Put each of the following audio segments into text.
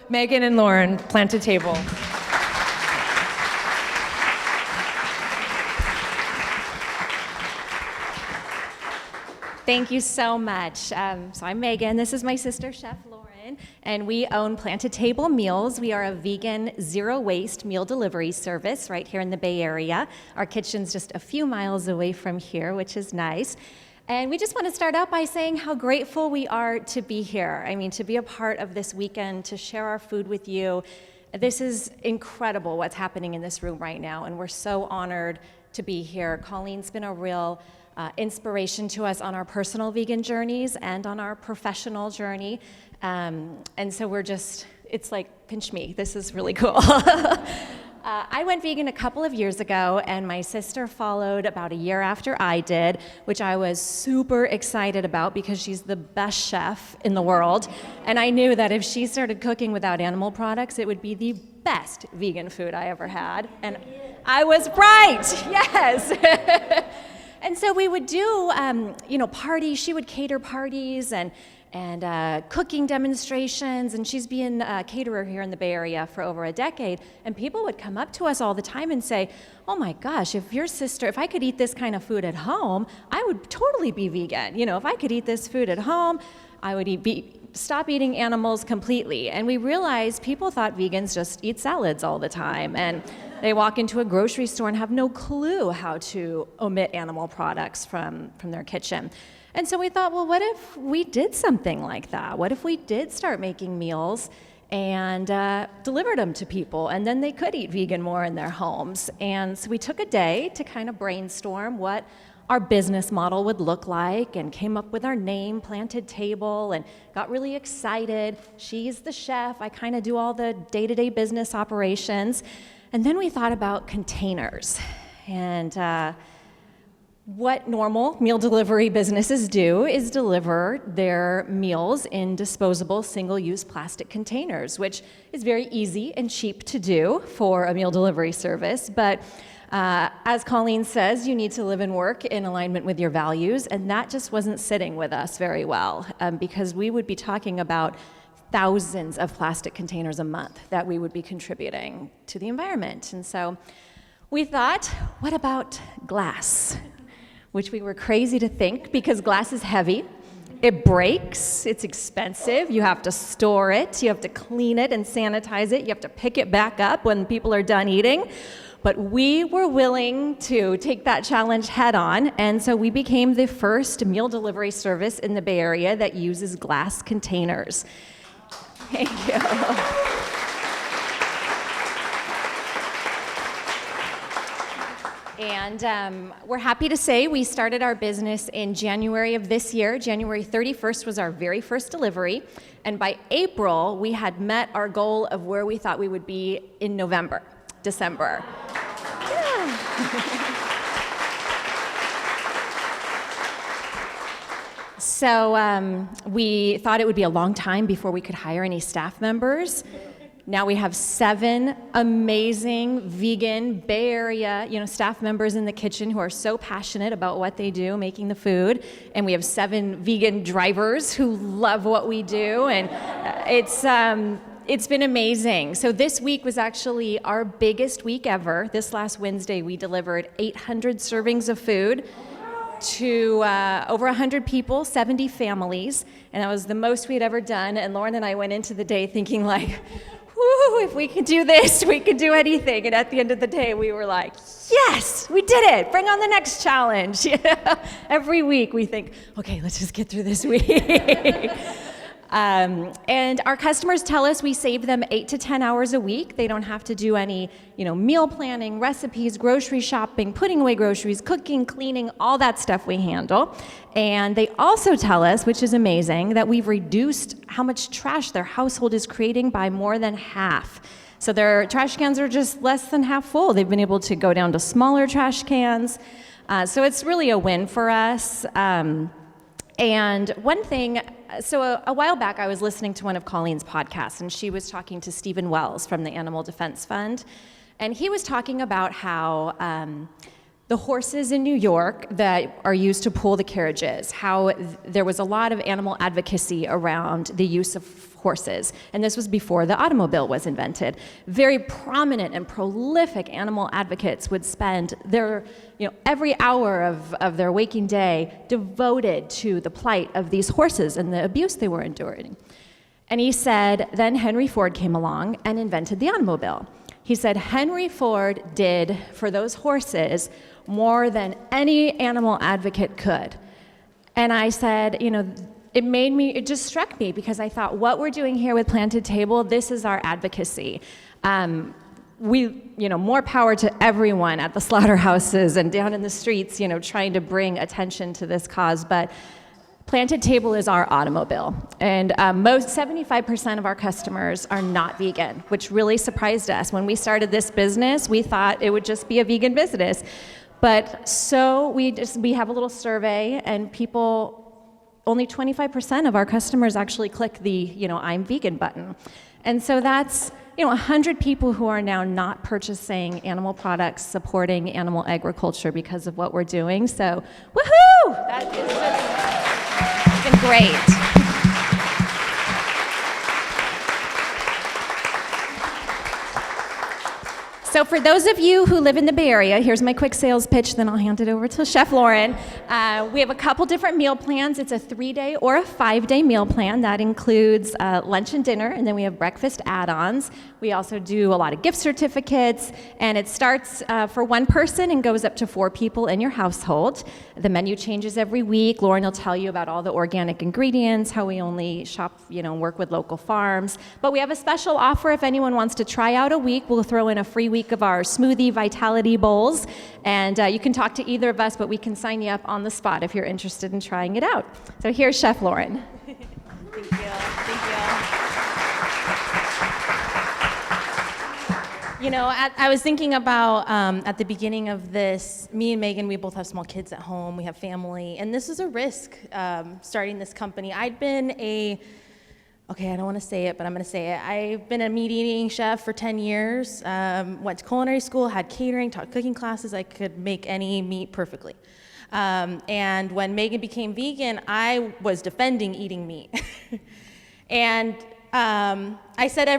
Megan and Lauren, plant a table. Thank you so much. So I'm Megan. This is my sister, Chef Lauren, and we own Planted Table Meals. We are a vegan, zero-waste meal delivery service right here in the Bay Area. Our kitchen's just a few miles away from here, which is nice. And we just want to start out by saying how grateful we are to be here. I mean, to be a part of this weekend, to share our food with you. This is incredible what's happening in this room right now, and we're so honored to be here. Colleen's been a real inspiration to us on our personal vegan journeys and on our professional journey. And so we're just, it's like, pinch me, this is really cool. I went vegan a couple of years ago, and my sister followed about a year after I did, which I was super excited about because she's the best chef in the world. And I knew that if she started cooking without animal products, it would be the best vegan food I ever had. And I was right, yes. And so we would do, parties. She would cater parties and cooking demonstrations, and she's been a caterer here in the Bay Area for over a decade. And people would come up to us all the time and say, "Oh my gosh, if I could eat this kind of food at home, I would totally be vegan. You know, if I could eat this food at home, I would stop eating animals completely." And we realized people thought vegans just eat salads all the time, and they walk into a grocery store and have no clue how to omit animal products from their kitchen. And so we thought, well, what if we did something like that? What if we did start making meals and delivered them to people, and then they could eat vegan more in their homes? And so we took a day to kind of brainstorm what our business model would look like, and came up with our name, Planted Table, and got really excited. She's the chef. I kind of do all the day-to-day business operations. And then we thought about containers. And what normal meal delivery businesses do is deliver their meals in disposable single-use plastic containers, which is very easy and cheap to do for a meal delivery service. But as Colleen says, you need to live and work in alignment with your values, and that just wasn't sitting with us very well, because we would be talking about thousands of plastic containers a month that we would be contributing to the environment. And so we thought, what about glass? Which we were crazy to think, because glass is heavy, it breaks, it's expensive, you have to store it, you have to clean it and sanitize it, you have to pick it back up when people are done eating. But we were willing to take that challenge head on, and so we became the first meal delivery service in the Bay Area that uses glass containers. Thank you. And we're happy to say we started our business in January of this year. January 31st was our very first delivery. And by April, we had met our goal of where we thought we would be in December. Yeah. So we thought it would be a long time before we could hire any staff members. Now we have 7 amazing vegan Bay Area, staff members in the kitchen who are so passionate about what they do, making the food. And we have 7 vegan drivers who love what we do. And it's been amazing. So this week was actually our biggest week ever. This last Wednesday, we delivered 800 servings of food to over 100 people, 70 families. And that was the most we'd ever done. And Lauren and I went into the day thinking like, whoo, if we can do this, we can do anything. And at the end of the day, we were like, yes, we did it. Bring on the next challenge. Every week we think, okay, let's just get through this week. And our customers tell us we save them 8 to 10 hours a week. They don't have to do any, meal planning, recipes, grocery shopping, putting away groceries, cooking, cleaning, all that stuff we handle. And they also tell us, which is amazing, that we've reduced how much trash their household is creating by more than half. So their trash cans are just less than half full. They've been able to go down to smaller trash cans. So it's really a win for us. And one thing, so a while back I was listening to one of Colleen's podcasts, and she was talking to Stephen Wells from the Animal Defense Fund, and he was talking about how the horses in New York that are used to pull the carriages, how there was a lot of animal advocacy around the use of horses. And this was before the automobile was invented. Very prominent and prolific animal advocates would spend their, every hour of their waking day devoted to the plight of these horses and the abuse they were enduring. And he said, then Henry Ford came along and invented the automobile. He said, Henry Ford did for those horses more than any animal advocate could. And I said, it just struck me because I thought, what we're doing here with Planted Table, this is our advocacy. More power to everyone at the slaughterhouses and down in the streets, trying to bring attention to this cause. But Planted Table is our automobile. And 75% of our customers are not vegan, which really surprised us. When we started this business, we thought it would just be a vegan business. But so we have a little survey, and only 25% of our customers actually click the, I'm vegan button. And so that's, 100 people who are now not purchasing animal products, supporting animal agriculture because of what we're doing. So, woohoo! That is been great. So for those of you who live in the Bay Area, here's my quick sales pitch, then I'll hand it over to Chef Lauren. We have a couple different meal plans. It's a 3-day or a 5-day meal plan. That includes lunch and dinner, and then we have breakfast add-ons. We also do a lot of gift certificates, and it starts for one person and goes up to 4 people in your household. The menu changes every week. Lauren will tell you about all the organic ingredients, how we only shop, work with local farms. But we have a special offer if anyone wants to try out a week. We'll throw in a free week of our smoothie vitality bowls, and you can talk to either of us, but we can sign you up on the spot if you're interested in trying it out. So here's Chef Lauren. Thank you. I was thinking about at the beginning of this, me and Megan, we both have small kids at home, we have family, and this is a risk, starting this company. I'd been I don't want to say it, but I'm going to say it. I've been a meat eating chef for 10 years, went to culinary school, had catering, taught cooking classes. I could make any meat perfectly. And when Megan became vegan, I was defending eating meat. And I said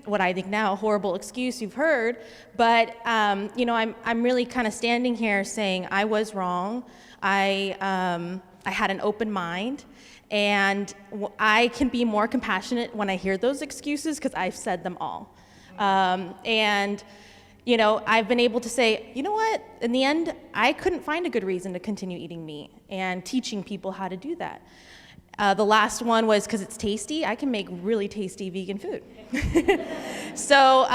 what I think now, horrible excuse you've heard, but I'm really kind of standing here saying I was wrong. I had an open mind. And I can be more compassionate when I hear those excuses because I've said them all. I've been able to say, you know what, in the end, I couldn't find a good reason to continue eating meat and teaching people how to do that. The last one was because it's tasty. I can make really tasty vegan food. So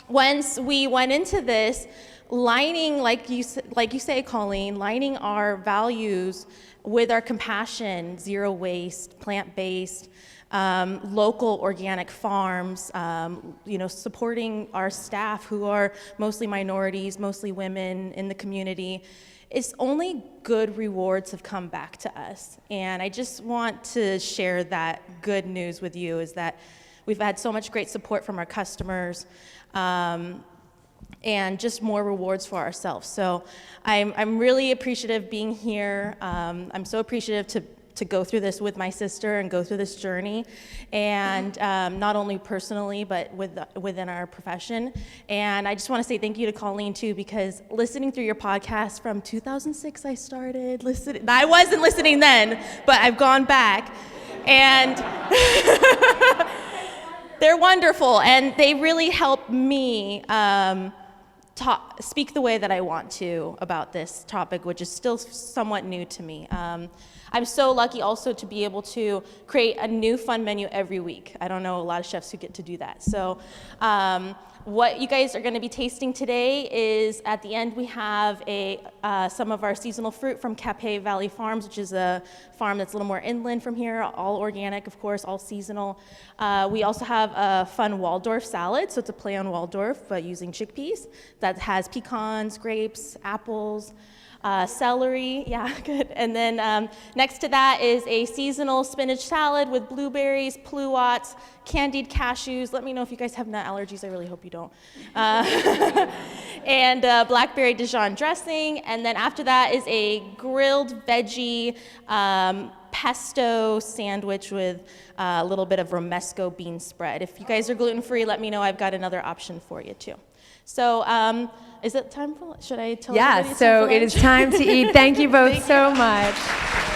once we went into this, lining, like you say, Colleen, lining our values with our compassion, zero waste, plant-based, local organic farms, supporting our staff who are mostly minorities, mostly women in the community, it's only good rewards have come back to us. And I just want to share that good news with you, is that we've had so much great support from our customers, and just more rewards for ourselves. So I'm really appreciative being here. I'm so appreciative to go through this with my sister and go through this journey, and not only personally, but within our profession. And I just want to say thank you to Colleen too, because listening through your podcast from 2006, I started listening. I wasn't listening then, but I've gone back, and they're wonderful, and they really help me speak the way that I want to about this topic, which is still somewhat new to me. I'm so lucky also to be able to create a new fun menu every week. I don't know a lot of chefs who get to do that. So what you guys are going to be tasting today is, at the end, we have some of our seasonal fruit from Capay Valley Farms, which is a farm that's a little more inland from here, all organic, of course, all seasonal. We also have a fun Waldorf salad, so it's a play on Waldorf, but using chickpeas, that has pecans, grapes, apples, celery, yeah, good. And then next to that is a seasonal spinach salad with blueberries, pluots, candied cashews. Let me know if you guys have nut allergies. I really hope you don't. don't. And blackberry Dijon dressing. And then after that is a grilled veggie pesto sandwich with a little bit of romesco bean spread. If you guys are gluten-free, let me know. I've got another option for you too. So is it time for, should I tell everybody Yeah, it's so time for it is lunch? time to eat. Thank you both so much.